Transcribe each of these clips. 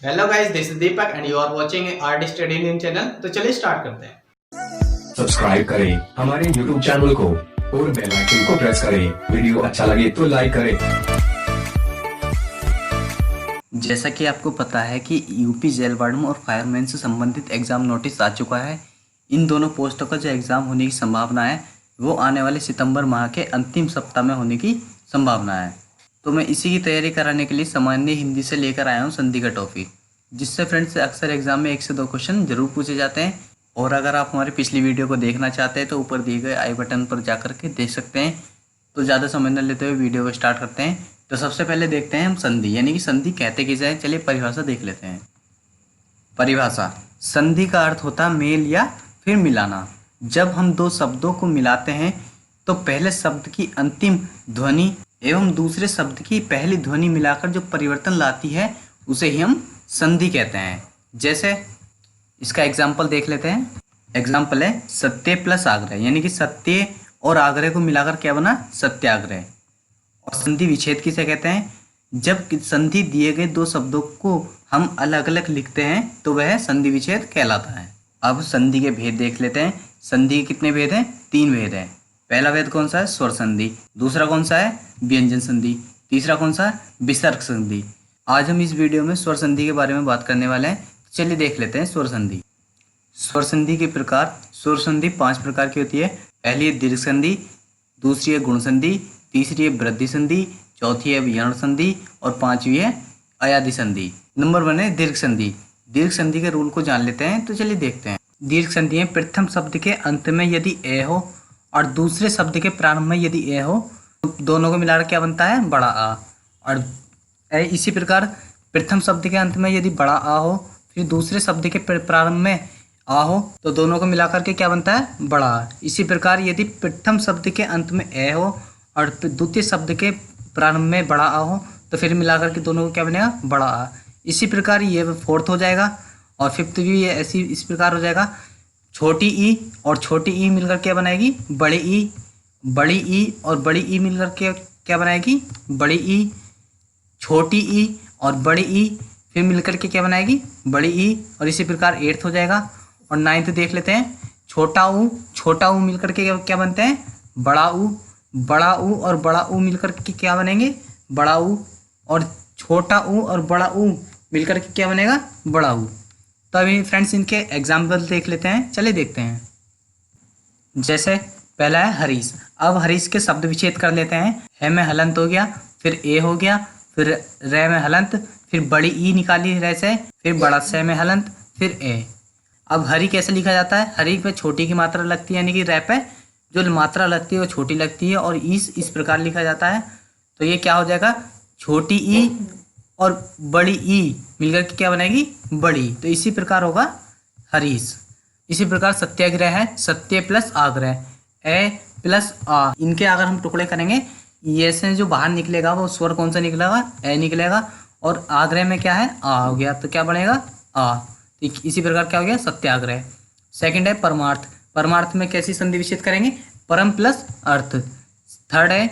Hello guys, this is Deepak and you are watching art study Indian channel. तो चलिए start करते हैं। Subscribe करें हमारे यूट्यूब चैनल को और बेल आइकन को प्रेस करें। वीडियो अच्छा लगे तो लाइक करें। जैसा कि आपको पता है कि यूपी जेल वार्डन और फायरमैन से संबंधित एग्ज़ाम नोटिस आ चुका है। इन दोनों पोस्टों का जो एग्ज़ाम होने की संभावना है वो आने वाले सितंबर माह के अंतिम सप्ताह में होने की संभावना है। तो मैं इसी की तैयारी कराने के लिए सामान्य हिंदी से लेकर आया हूँ संधि का टॉपिक, जिससे फ्रेंड्स अक्सर एग्जाम में 1 से 2 क्वेश्चन जरूर पूछे जाते हैं। और अगर आप हमारी पिछली वीडियो को देखना चाहते हैं तो ऊपर दिए गए आई बटन पर जाकर के देख सकते हैं। तो ज़्यादा समय न लेते हुए वीडियो को स्टार्ट करते हैं। तो सबसे पहले देखते हैं हम संधि, यानी कि संधि कहते किसे हैं। चलिए परिभाषा देख लेते हैं। परिभाषा, संधि का अर्थ होता है मेल या फिर मिलाना। जब हम दो शब्दों को मिलाते हैं तो पहले शब्द की अंतिम ध्वनि एवं दूसरे शब्द की पहली ध्वनि मिलाकर जो परिवर्तन लाती है उसे ही हम संधि कहते हैं। जैसे इसका एग्जाम्पल देख लेते हैं। एग्जाम्पल है सत्य प्लस आग्रह, यानी कि सत्य और आग्रह को मिलाकर क्या बना, सत्याग्रह। और संधि विच्छेद किसे कहते हैं, जब संधि दिए गए दो शब्दों को हम अलग अलग लिखते हैं तो वह संधि विच्छेद कहलाता है। अब संधि के भेद देख लेते हैं। संधि के कितने भेद हैं, 3 भेद हैं। पहला भेद कौन सा है, स्वर संधि। दूसरा कौन सा है, व्यंजन संधि। तीसरा कौन सा है, विसर्ग संधि। आज हम इस वीडियो में स्वर संधि के बारे में बात करने वाले हैं। चलिए देख लेते हैं स्वर संधि। स्वर संधि के प्रकार, स्वर संधि 5 प्रकार की होती है। पहली है दीर्घ संधि, दूसरी है गुण संधि, तीसरी है वृद्धि संधि, चौथी है विकर्ण संधि और 5वीं है अयादि संधि। नंबर 1 है दीर्घ संधि। दीर्घ संधि के रूल को जान लेते हैं। तो चलिए देखते हैं। दीर्घ संधि में प्रथम शब्द के अंत में यदि ए हो और दूसरे शब्द के प्रारंभ में यदि ए हो तो दोनों को मिलाकर क्या बनता है, बड़ा आ। और इसी प्रकार प्रथम शब्द के अंत में यदि बड़ा आ हो फिर दूसरे शब्द के प्रारंभ में आ हो तो दोनों को मिलाकर के क्या बनता है, बड़ा आ। इसी प्रकार यदि प्रथम शब्द के अंत में ए हो और द्वितीय शब्द के प्रारंभ में बड़ा आ हो तो फिर मिलाकर के दोनों को क्या बनेगा, बड़ा आ। इसी प्रकार ये 4th हो जाएगा और 5th भी ये ऐसी इस प्रकार हो जाएगा। छोटी ई और छोटी ई मिलकर क्या बनाएगी, बड़ी ई। बड़ी ई और बड़ी ई मिलकर के क्या बनाएगी, बड़ी ई। छोटी ई और बड़ी ई फिर मिलकर के क्या बनाएगी, बड़ी ई। और इसी प्रकार 8th हो जाएगा। और 9th देख लेते हैं। छोटा ऊ मिलकर के क्या बनते हैं, बड़ा ऊ। बड़ा ऊ और बड़ा ऊ मिलकर के क्या बनेंगे, बड़ा ऊ। और छोटा ऊ और बड़ा ऊ मिलकर के क्या बनेगा, बड़ा ऊ। तो अभी फ्रेंड्स इनके एग्जाम्पल देख लेते हैं। चलिए देखते हैं। जैसे पहला है हरीश। अब हरीश के शब्द विच्छेद कर लेते हैं। है में हलंत हो गया, फिर ए हो गया, फिर रे में हलंत, फिर बड़ी ई निकाली रे से, फिर बड़ा से में हलंत, फिर ए। अब हरी कैसे लिखा जाता है, हरी पे छोटी की मात्रा लगती है, यानी कि रे पे जो मात्रा लगती है वो छोटी लगती है और इस प्रकार लिखा जाता है। तो ये क्या हो जाएगा, छोटी ई और बड़ी ई मिलकर के क्या बनाएगी, बड़ी। तो इसी प्रकार होगा हरीश। इसी प्रकार सत्याग्रह है, सत्य प्लस आग्रह, ए प्लस आ। इनके अगर हम टुकड़े करेंगे, ये से जो बाहर निकलेगा वो स्वर कौन सा निकलेगा, ए निकलेगा। और आग्रह में क्या है, आ हो गया, तो क्या बनेगा, आ। तो इसी प्रकार क्या हो गया, सत्याग्रह। सेकंड है परमार्थ। परमार्थ में कैसी संधि विच्छेद करेंगे, परम प्लस अर्थ। थर्ड है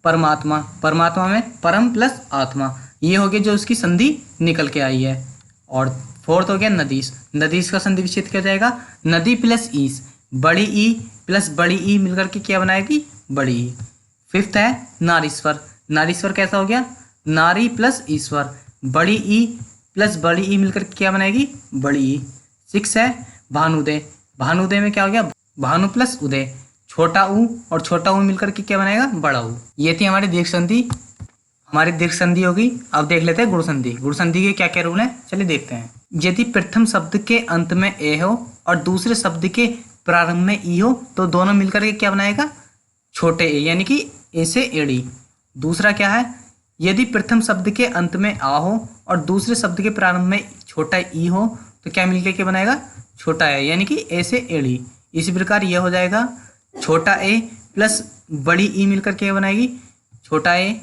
परमात्मा। परमात्मा में परम प्लस आत्मा, ये हो गया जो उसकी संधि निकल के आई है। और 4th हो गया नदीश। नदीश का संधि विच्छेद क्या जाएगा, नदी प्लस ईस। बड़ी ई प्लस बड़ी ई मिलकर के क्या बनाएगी, बड़ी ई। 5th है नारीश्वर। नारीश्वर कैसा हो गया, नारी प्लस ईश्वर। बड़ी ई प्लस बड़ी ई मिलकर के क्या बनाएगी, बड़ी ई। 6 है भानुदय। भानुदय में क्या हो गया, भानु प्लस उदय। छोटा ऊ और छोटा ऊ मिलकर के क्या बनाएगा, बड़ा ऊ। ये थी हमारी दीर्घ संधि। हमारी दीर्घ संधि होगी। अब देख लेते हैं गुण संधि। गुण संधि के क्या क्या रूल हैं, चलिए देखते हैं। यदि प्रथम शब्द के अंत में ए हो और दूसरे शब्द के प्रारंभ में ई हो तो दोनों मिलकर के क्या बनाएगा, छोटे ए, यानी कि ए से एड़ी। दूसरा क्या है, यदि प्रथम शब्द के अंत में आ हो और दूसरे शब्द के प्रारंभ में छोटा ई हो तो क्या मिलकर के बनाएगा, छोटा ए, यानी कि ए से एड़ी। इसी प्रकार यह हो जाएगा छोटा ए प्लस बड़ी ई मिलकर के बनाएगी छोटा ए।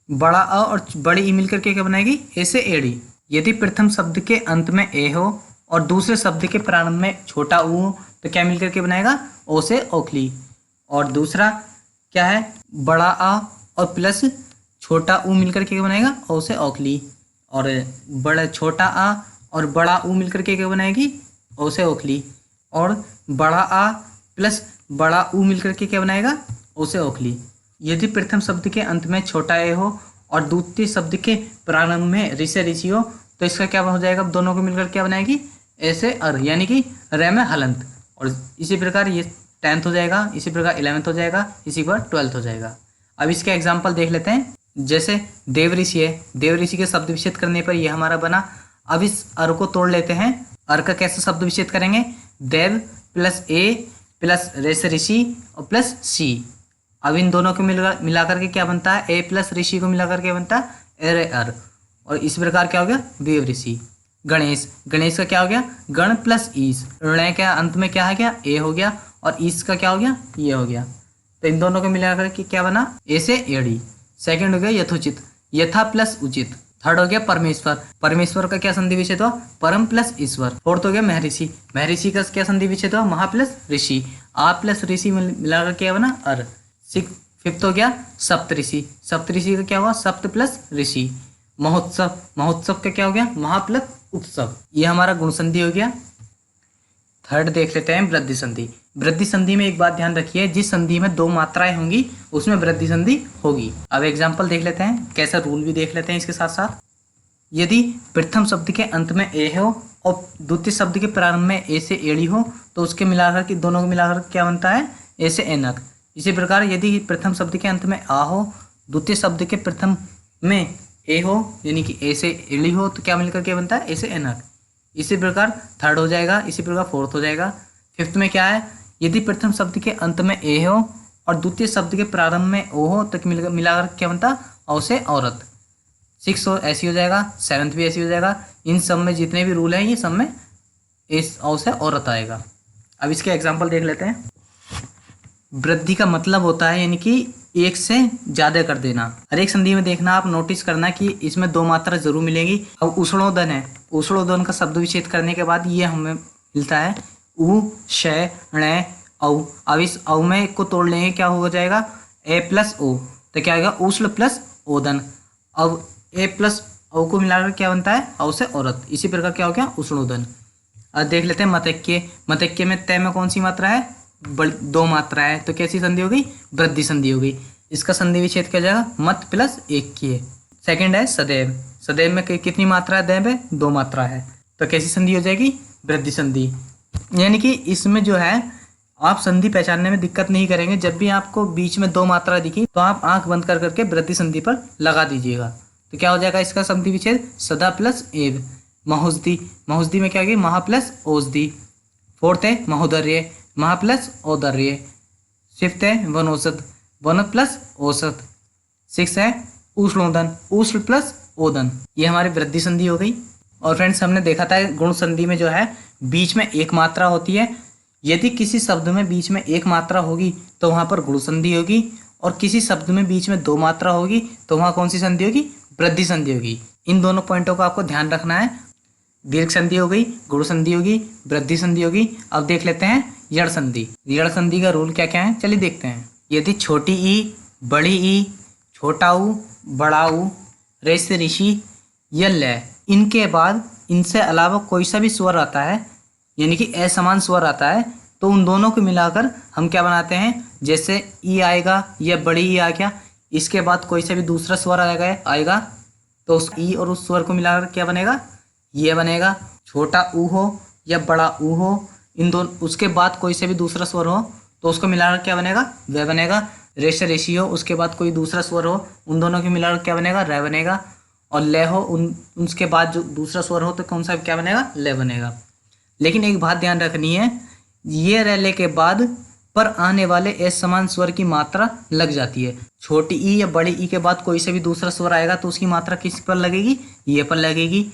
बड़ा अ और बड़ी ई मिलकर के क्या बनाएगी, ए से एड़ी। यदि प्रथम शब्द के अंत में ए हो और दूसरे शब्द के प्रारंभ में छोटा ऊ हो तो क्या मिलकर के बनाएगा, ओ से ओखली। और दूसरा क्या है, बड़ा आ और प्लस छोटा ऊ मिलकर के क्या बनाएगा, ओ से ओखली। और बड़ा छोटा आ और बड़ा ऊ मिलकर के क्या बनाएगी, ओ से ओखली। और बड़ा आ प्लस बड़ा ऊ मिलकर के क्या बनाएगा, ओ से ओखली। यदि प्रथम शब्द के अंत में छोटा ए हो और द्वितीय शब्द के प्रारंभ में ऋ से ऋषि हो तो इसका क्या हो जाएगा, दोनों को मिलकर क्या बनाएगी, ऐसे अर, यानी कि रे में हलंत। और इसी प्रकार ये 10th हो जाएगा, इसी प्रकार 11th हो जाएगा, इसी प्रकार 12th हो जाएगा। अब इसके एग्जाम्पल देख लेते हैं। जैसे देव ऋषि है, देव ऋषि के शब्द विच्छेद करने पर यह हमारा बना। अब इस अर को तोड़ लेते हैं। अर का कैसे शब्द विच्छेद करेंगे, देव प्लस ए प्लस रे से ऋषि और प्लस सी। अब इन दोनों को मिलाकर के क्या बनता है, ए प्लस ऋषि को मिलाकर के बनता है एरे अर। और इस प्रकार क्या हो गया, देव ऋषि। गणेश, गणेश का क्या हो गया, गण प्लस ईस। ऋण के अंत में क्या है, क्या ए हो गया और ईस का क्या हो गया, ये हो गया। तो इन दोनों को मिलाकर के क्या बना, ए से एड़ी। सेकंड हो गया यथोचित, यथा प्लस उचित। थर्ड हो गया परमेश्वर, परमेश्वर का क्या संधि विच्छेद हुआ, परम प्लस ईश्वर। फोर्थ हो गया महर्षि, महर्षि का क्या संधि विच्छेद हुआ, महा प्लस ऋषि। आ प्लस ऋषि मिलाकर क्या बना, अर। फिफ्थ हो गया सप्तऋषि, सप्तऋषि का क्या हुआ, सप्त प्लस ऋषि। महोत्सव, महोत्सव का क्या हो गया, महा प्लस उत्सव। ये हमारा गुण संधि हो गया। थर्ड देख लेते हैं वृद्धि संधि। वृद्धि संधि में एक बात ध्यान रखिए, जिस संधि में 2 मात्राएं होंगी उसमें वृद्धि संधि होगी। अब एग्जाम्पल देख लेते हैं, कैसा रूल भी देख लेते हैं इसके साथ साथ। यदि प्रथम शब्द के अंत में ए हो और द्वितीय शब्द के प्रारंभ में ए से एड़ी हो तो उसके मिलाकर के दोनों को मिलाकर क्या बनता है, ए से एनक। इसी प्रकार यदि प्रथम शब्द के अंत में आ हो, द्वितीय शब्द के प्रथम में ए हो यानी कि ए से एड़ी हो तो क्या मिलकर के बनता है, ए से एनक। इसी प्रकार थर्ड हो जाएगा, इसी प्रकार फोर्थ हो जाएगा। फिफ्थ में क्या है, यदि प्रथम शब्द के अंत में ए हो और द्वितीय शब्द के प्रारंभ में ओ हो तो मिलाकर क्या बनता, औ से औरत। 6 ऐसी हो जाएगा, 7th भी ऐसी हो जाएगा। इन सब में जितने भी रूल हैं ये सब में इस औ से औरत आएगा। अब इसके एग्जाम्पल देख लेते हैं। वृद्धि का मतलब होता है यानी कि एक से ज्यादा कर देना। हर एक संधि में देखना, आप नोटिस करना कि इसमें 2 मात्रा जरूर मिलेंगी। अब उष्णोदन है, उष्णोदन का शब्द विच्छेद करने के बाद ये हमें मिलता है उ श ण औ। अब इस औ में को तोड़ लेंगे, क्या हो जाएगा, ए प्लस ओ, तो क्या होगा उष्ण प्लस ओदन। अब ए प्लस औ को मिलाकर क्या बनता है, औ से औरत। इसी प्रकार क्या हो गया, उष्णोदन। अब देख लेते हैं मतक्य। मतक्य में तय में कौन सी मात्रा है, 2 मात्रा है, तो कैसी संधि हो गई, वृद्धि संधि हो गई। इसका संधि विच्छेद किया जाएगा मत प्लस एक की। सेकंड है सदैव, सदैव में कितनी मात्रा है, दैव है 2 मात्रा है, तो कैसी संधि हो जाएगी, वृद्धि संधि। यानी कि इसमें जो है आप संधि पहचानने में दिक्कत नहीं करेंगे। जब भी आपको बीच में 2 मात्रा दिखी तो आप आंख बंद कर करके वृद्धि संधि पर लगा दीजिएगा। तो क्या हो जाएगा इसका संधि विच्छेद, सदा प्लस एव। महोषधि, महोषधि में क्या होगी, महा प्लस औषधि। फोर्थ है महोदर्य, महा प्लस औदर्य। फिफ्थ है वनौषध, वन प्लस औषध। 6 है उष्णोदन, उष्ण प्लस ओदन। ये हमारी वृद्धि संधि हो गई। और फ्रेंड्स हमने देखा था गुण संधि में जो है बीच में 1 मात्रा होती है। यदि किसी शब्द में बीच में 1 मात्रा होगी तो वहां पर गुण संधि होगी, और किसी शब्द में बीच में 2 मात्रा होगी तो वहां कौन सी संधि होगी, वृद्धि संधि होगी। इन दोनों पॉइंटों का आपको ध्यान रखना है। दीर्घ संधि हो गई, गुण संधि होगी, वृद्धि संधि होगी। अब देख लेते हैं यड़ संधि। यड़ संधि का रूल क्या क्या है, चलिए देखते हैं। यदि छोटी ई, बड़ी ई, छोटा ऊ, बड़ा ऊ, रे से ऋषि, य, इनके बाद इनसे अलावा कोई सा भी स्वर आता है यानी कि असमान स्वर आता है तो उन दोनों को मिलाकर हम क्या बनाते हैं, जैसे ई आएगा या बड़ी ई आ गया, इसके बाद कोई सा भी दूसरा स्वर आएगा तो उस ई और उस स्वर को मिलाकर क्या बनेगा, ये बनेगा। छोटा ऊ हो या बड़ा ऊ हो, इन दोनों उसके बाद कोई से भी दूसरा स्वर हो तो उसको मिलाकर क्या बनेगा, वह बनेगा। रे से ऋषि हो, उसके बाद कोई दूसरा स्वर हो, उन दोनों के मिलाकर क्या बनेगा, रे बनेगा। और ले हो, उसके बाद जो दूसरा स्वर हो तो कौन सा क्या बनेगा, ले बनेगा। लेकिन एक बात ध्यान रखनी है, ये रेले के बाद पर आने वाले असमान स्वर की मात्रा लग जाती है। छोटी ई या बड़ी ई के बाद कोई से भी दूसरा स्वर आएगा तो उसकी मात्रा किस पर लगेगी, ये पर लगेगी।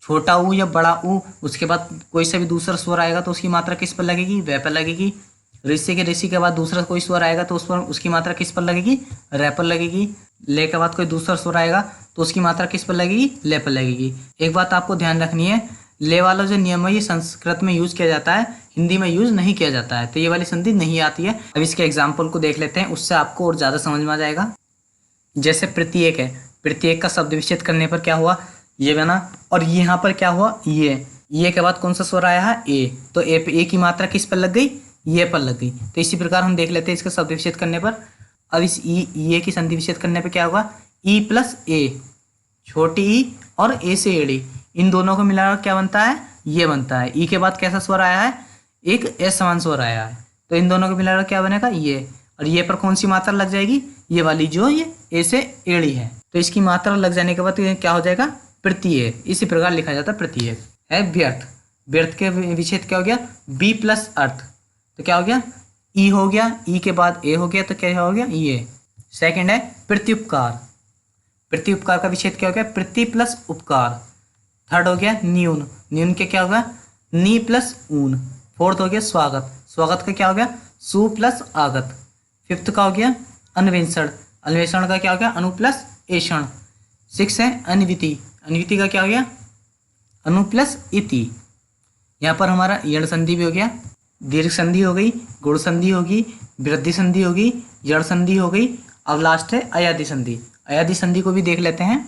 छोटा ऊ या बड़ा ऊ, उसके बाद कोई से भी दूसरा स्वर आएगा तो उसकी मात्रा किस पर लगेगी, वह पर लगेगी। ऋषि के बाद दूसरा कोई स्वर आएगा तो उस पर उसकी मात्रा किस पर लगेगी, रे पर लगेगी। ले के बाद कोई दूसरा स्वर आएगा तो उसकी मात्रा किस पर लगेगी, ले पर लगेगी। एक बात आपको ध्यान रखनी है, ले वाला जो नियम है ये संस्कृत में यूज किया जाता है, हिंदी में यूज नहीं किया जाता है, तो ये वाली संधि नहीं आती है। अब इसके एग्जाम्पल को देख लेते हैं, उससे आपको और ज्यादा समझ में आ जाएगा। जैसे प्रत्येक है, प्रत्येक का शब्द विच्छेद करने पर क्या हुआ, ये बना। और यहाँ पर क्या हुआ, ये के बाद कौन सा स्वर आया है, ए, तो ए पे ए की मात्रा किस पर लग गई, ये पर लग गई। तो इसी प्रकार हम देख लेते हैं इसका शब्द विच्छेद करने पर। अब इस ये की संधि विच्छेद करने पे क्या होगा, ई प्लस ए, छोटी ई और ए से एड़ी, इन दोनों को मिलाकर क्या बनता है, ये बनता है। ई के बाद कैसा स्वर आया है, एक एस समान स्वर आया है, तो इन दोनों को मिलाकर क्या बनेगा, ये। और ये पर कौन सी मात्रा लग जाएगी, ये वाली जो ये ए से एड़ी है। तो इसकी मात्रा लग जाने के बाद क्या हो जाएगा, प्रत्यय। इसी प्रकार लिखा जाता है प्रत्यय है व्यर्थ। व्यर्थ के विच्छेद क्या हो गया, बी प्लस अर्थ, तो क्या हो गया, ई हो गया, ई के बाद ए हो गया, तो क्या हो गया, ये। सेकंड है प्रत्युपकार। प्रत्युपकार का विच्छेद क्या हो गया, प्रति प्लस उपकार। थर्ड हो गया न्यून। न्यून के क्या होगा, नी प्लस ऊन। फोर्थ हो गया स्वागत। स्वागत का क्या हो गया, सु प्लस आगत। फिफ्थ का हो गया अन्वेषण। अन्वेषण का क्या हो गया, अनु प्लस ऐषण। सिक्स है अन्विति। अन्विति का क्या हो गया, अनु प्लस इति। यहाँ पर हमारा यण संधि भी हो गया, दीर्घ संधि हो गई, गुण संधि होगी, वृद्धि संधि होगी, यण संधि हो गई। अब लास्ट है अयादि संधि। अयादि संधि को भी देख लेते हैं।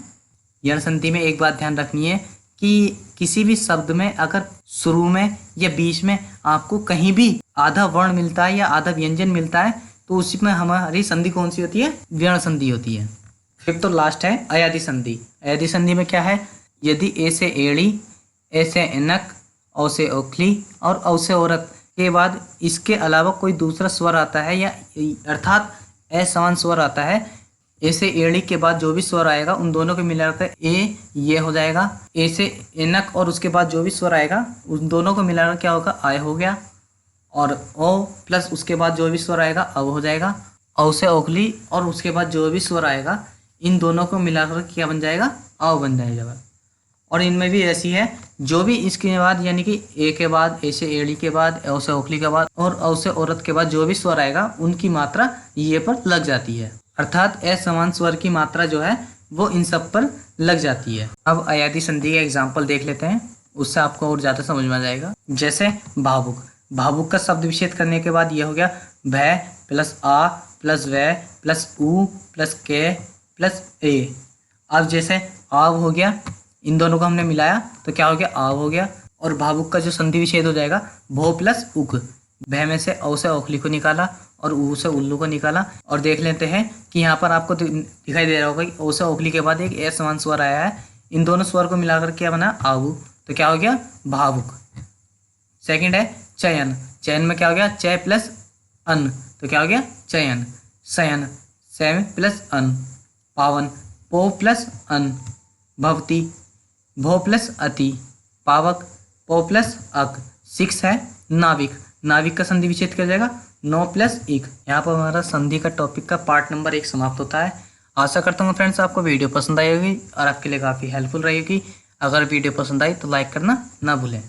यण संधि में एक बात ध्यान रखनी है कि किसी भी शब्द में अगर शुरू में या बीच में आपको कहीं भी आधा वर्ण मिलता है या आधा व्यंजन मिलता है, तो उसी में हमारी संधि कौन सी होती है, व्यण संधि होती है। फिर तो लास्ट है अयादि संधि। अयादि संधि में क्या है, यदि ए से एड़ी, ए से एनक, औ से ओखली और औ से औरत के बाद इसके अलावा कोई दूसरा स्वर आता है, या अर्थात असमान स्वर आता है, ए से एड़ी के बाद जो भी स्वर आएगा उन दोनों को मिलाकर ए ये हो जाएगा। ए से एनक और उसके बाद जो भी स्वर आएगा उन दोनों को मिलाकर क्या होगा, आय हो गया। और ओ प्लस उसके बाद जो भी स्वर आएगा अब हो जाएगा। औ से ओखली और उसके बाद जो भी स्वर आएगा इन दोनों को मिलाकर क्या बन जाएगा, अव बन जाएगा। और इनमें भी ऐसी है, जो भी इसके बाद यानी कि ए के बाद, ए से एड़ी के बाद, औ से ओखली के बाद और औ से औरत के बाद जो भी स्वर आएगा उनकी मात्रा ये पर लग जाती है। अर्थात असमान स्वर की मात्रा जो है वो इन सब पर लग जाती है। अब अयादि संधि का एग्जाम्पल देख लेते हैं, उससे आपको और ज़्यादा समझ में आ जाएगा। जैसे भावुक। भावुक का शब्द विच्छेद करने के बाद ये हो गया भय प्लस आ प्लस व प्लस उ प्लस के प्लस ए। अब जैसे आव हो गया, इन दोनों को हमने मिलाया तो क्या हो गया, आव हो गया। और भावुक का जो संधि विच्छेद हो जाएगा भो प्लस उक। भय में से औ से औखली को निकाला और ऊ से उल्लू को निकाला। और देख लेते हैं कि यहाँ पर आपको दिखाई दे रहा होगा कि ओ से ओखली के बाद एक ए समान स्वर आया है, इन दोनों स्वर को मिलाकर क्या बना, आवु, तो क्या हो गया, भावुक। सेकंड है चयन। चयन में क्या हो गया, चय प्लस अन, तो क्या हो गया, चयन। शयन, सैम प्लस अन। पावन, पो प्लस अन। भवती, भो प्लस अति। पावक, पो प्लस अक। सिक्स है नाविक। नाविक का संधि विच्छेद किया जाएगा नो प्लस इक। यहाँ पर हमारा संधि का टॉपिक का पार्ट नंबर 1 समाप्त होता है। आशा करता हूँ फ्रेंड्स आपको वीडियो पसंद आई होगी और आपके लिए काफ़ी हेल्पफुल रहेगी। अगर वीडियो पसंद आई तो लाइक करना ना भूलें।